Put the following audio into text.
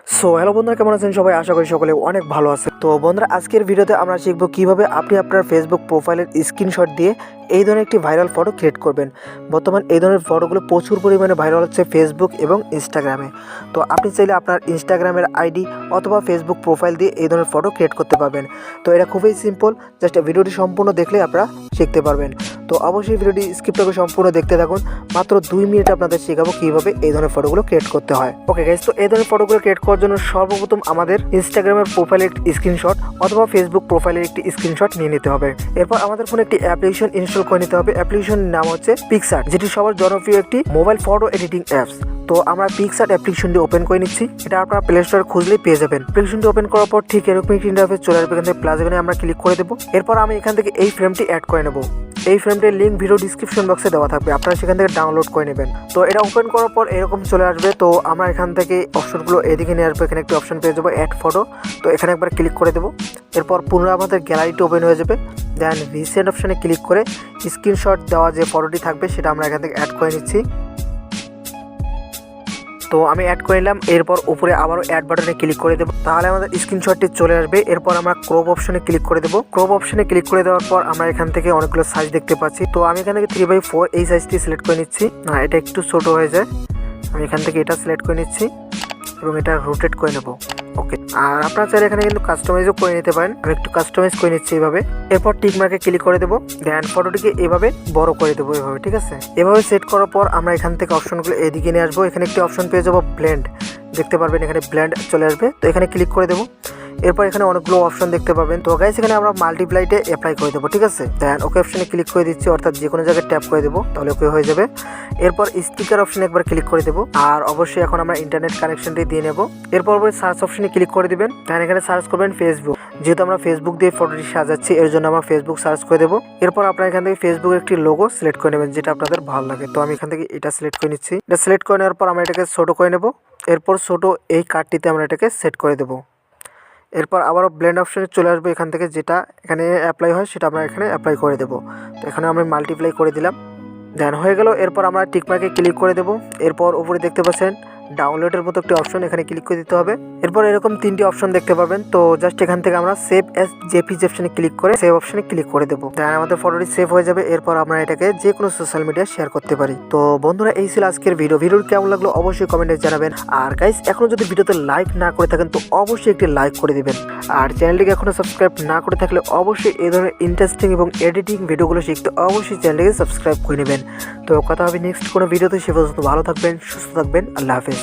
So hello বন্ধুরা, কেমন আছেন সবাই? আশা করি সকলে অনেক ভালো আছে। তো বন্ধুরা, আজকের ভিডিওতে আমরা শিখব কিভাবে আপনি আপনার ফেসবুক প্রোফাইলের স্ক্রিনশট দিয়ে এই ধরনের একটি ভাইরাল ফটো ক্রিয়েট করবেন। বর্তমান এই ধরনের ফটোগুলো প্রচুর পরিমাণে ভাইরাল হচ্ছে ফেসবুক এবং ইনস্টাগ্রামে। তো আপনি চাইলে আপনার ইনস্টাগ্রামের আইডি অথবা ফেসবুক প্রোফাইল দিয়ে এই ধরনের ফটো ক্রিয়েট করতে পারবেন। তো এটা খুবই সিম্পল, জাস্ট ভিডিওটি সম্পূর্ণ দেখলে আপনারা শিখতে পারবেন। তো অবশ্যই ভিডিওটি স্কিপ করে সম্পূর্ণ দেখতে থাকুন। মাত্র 2 মিনিট আপনাদের শেখাবো কীভাবে এই ধরনের ফটোগুলো ক্রিয়েট করতে হয়। ওকে গাইস, তো এই ধরনের ফটোগুলো ক্রিয়েট করার জন্য সর্বপ্রথম আমাদের ইনস্টাগ্রামের প্রোফাইলের একটি স্ক্রিনশট অথবা ফেসবুক প্রোফাইলের একটি স্ক্রিনশট নিয়ে নিতে হবে। এরপর আমাদের ফোনে একটি অ্যাপ্লিকেশন ইনস্টল করে নিতে হবে। অ্যাপ্লিকেশনের নাম হচ্ছে পিকসার্ট, যেটি সবার জনপ্রিয় একটি মোবাইল ফটো এডিটিং অ্যাপস। তো আমরা পিকসার্ট অ্যাপ্লিকেশনটি ওপেন করে নিচ্ছি। এটা আপনারা প্লে স্টোরে খুঁজলেই পেয়ে যাবেন। অ্যাপ্লিকেশনটি ওপেন করার পর ঠিক এরকম একটি ইন্টারফেস চলে আসবে। এখান থেকে প্লাস আইকনে আমরা ক্লিক করে দেবো। এরপর আমি এখান থেকে এই ফ্রেমটি অ্যাড করে নেব। এই ফ্রেমটির লিঙ্ক ভিডিও ডিসক্রিপশন বক্সে দেওয়া থাকবে, আপনারা সেখান থেকে ডাউনলোড করে নেবেন। তো এটা ওপেন করার পর এরকম চলে আসবে। তো আমরা এখান থেকে অপশনগুলো এদিকে নিয়ে আসবো। এখানে একটি অপশন পেয়ে যাবো অ্যাড ফটো। তো এখানে একবার ক্লিক করে দেবো। এরপর পুনরায় আমাদের গ্যালারিটি ওপেন হয়ে যাবে। দেন রিসেন্ট অপশানে ক্লিক করে স্ক্রিনশট দেওয়া যে ফটোটি থাকবে সেটা আমরা এখান থেকে অ্যাড করে নিচ্ছি। তো আমি অ্যাড করে নিলাম। এরপর উপরে আবারও অ্যাড বাটনে ক্লিক করে দেবো, তাহলে আমাদের স্ক্রিনশটটি চলে আসবে। এরপর আমরা ক্রপ অপশনে ক্লিক করে দেবো। ক্রপ অপশনে ক্লিক করে দেওয়ার পর আমরা এখান থেকে অনেকগুলো সাইজ দেখতে পাচ্ছি। তো আমি এখান থেকে 3/4 এই সাইজটি সিলেক্ট করে নিচ্ছি। এটা একটু ছোট হয়ে যায়, আমি এখান থেকে এটা সিলেক্ট করে নিচ্ছি এবং এটা রোটেট করে নেব। ওকে, আর আপনারা চাইলে এখানে কিন্তু কাস্টমাইজও করে নিতে পারেন। আমি একটু কাস্টমাইজ করে নিচ্ছি এইভাবে। এরপর টিক মার্কে ক্লিক করে দেবো। দেন ফটোটিকে এভাবে বড় করে দেবো এভাবে, ঠিক আছে। এভাবে সেট করার পর আমরা এখান থেকে অপশনগুলো এদিকে নিয়ে আসবো। এখানে একটি অপশন পেয়ে যাবো ব্লেন্ড, দেখতে পারবেন এখানে ব্লেন্ড চলে আসবে। তো এখানে ক্লিক করে দেবো। এরপর এখানে অনেকগুলো অপশন দেখতে পাবেন। তো গাইস, এখানে আমরা মাল্টিপ্লাইটে অ্যাপ্লাই করে দেবো, ঠিক আছে। দেন ওকে অপশনে ক্লিক করে দিচ্ছি, অর্থাৎ যে কোনো জায়গায় ট্যাপ করে দেবো, তাহলে ওকে হয়ে যাবে। এরপর স্টিকার অপশনে একবার ক্লিক করে দেবো। আর অবশ্যই এখন আমরা ইন্টারনেট কানেকশনটি দিয়ে নেব। এরপর সার্চ অপশনে ক্লিক করে দিবেন। দেন এখানে সার্চ করবেন ফেসবুক। যেহেতু আমরা ফেসবুক দিয়ে ফটোটি সাজাচ্ছি, এর জন্য আমরা ফেসবুক সার্চ করে দেবো। এরপর আপনারা এখান থেকে ফেসবুকের একটি লোগো সিলেক্ট করে নেবেন, যেটা আপনাদের ভালো লাগে। তো আমি এখান থেকে এটা সিলেক্ট করে নিচ্ছি। এটা সিলেক্ট করে নেওয়ার পর আমরা এটাকে ছোটো করে নেব। এরপর ছোটো এই কার্ডটিতে আমরা এটাকে সেট করে দেবো। এরপর আবারও ব্লেন্ড অপশনে চলে আসবো। এখান থেকে যেটা এখানে অ্যাপ্লাই হয় সেটা আমরা এখানে অ্যাপ্লাই করে দেবো। তো এখানে আমি মাল্টিপ্লাই করে দিলাম। দেন হয়ে গেল। এরপর আমরা টিকমার্কে ক্লিক করে দেবো। এরপর উপরে দেখতে পাচ্ছেন ডাউনলোডের মতো একটি অপশন, এখানে ক্লিক করে দিতে হবে। এরপর এরকম 3টি অপশন দেখতে পাবেন। তো জাস্ট এখান থেকে আমরা সেভ অ্যাজ জেপিজি অপশনে ক্লিক করে সেভ অপশনে ক্লিক করে দেবো। দেন আমাদের ফটোটি সেভ হয়ে যাবে। এরপর আমরা এটাকে যে কোনো সোশ্যাল মিডিয়ায় শেয়ার করতে পারি। তো বন্ধুরা, এই ছিল আজকের ভিডিও কেমন লাগলো অবশ্যই কমেন্টে জানাবেন। আর গাইস, এখনো যদি ভিডিওতে লাইক না করে থাকেন তো অবশ্যই একটি লাইক করে দিবেন। আর চ্যানেলটিকে এখনো সাবস্ক্রাইব না করে থাকলে অবশ্যই এই ধরনের ইন্টারেস্টিং এবং এডিটিং ভিডিওগুলো শিখতে অবশ্যই চ্যানেলটিকে সাবস্ক্রাইব করে নেবেন। তো কথা হবে নেক্সট কোনো ভিডিওতে। সে পর্যন্ত ভালো থাকবেন, সুস্থ থাকবেন। আল্লাহ হাফেজ।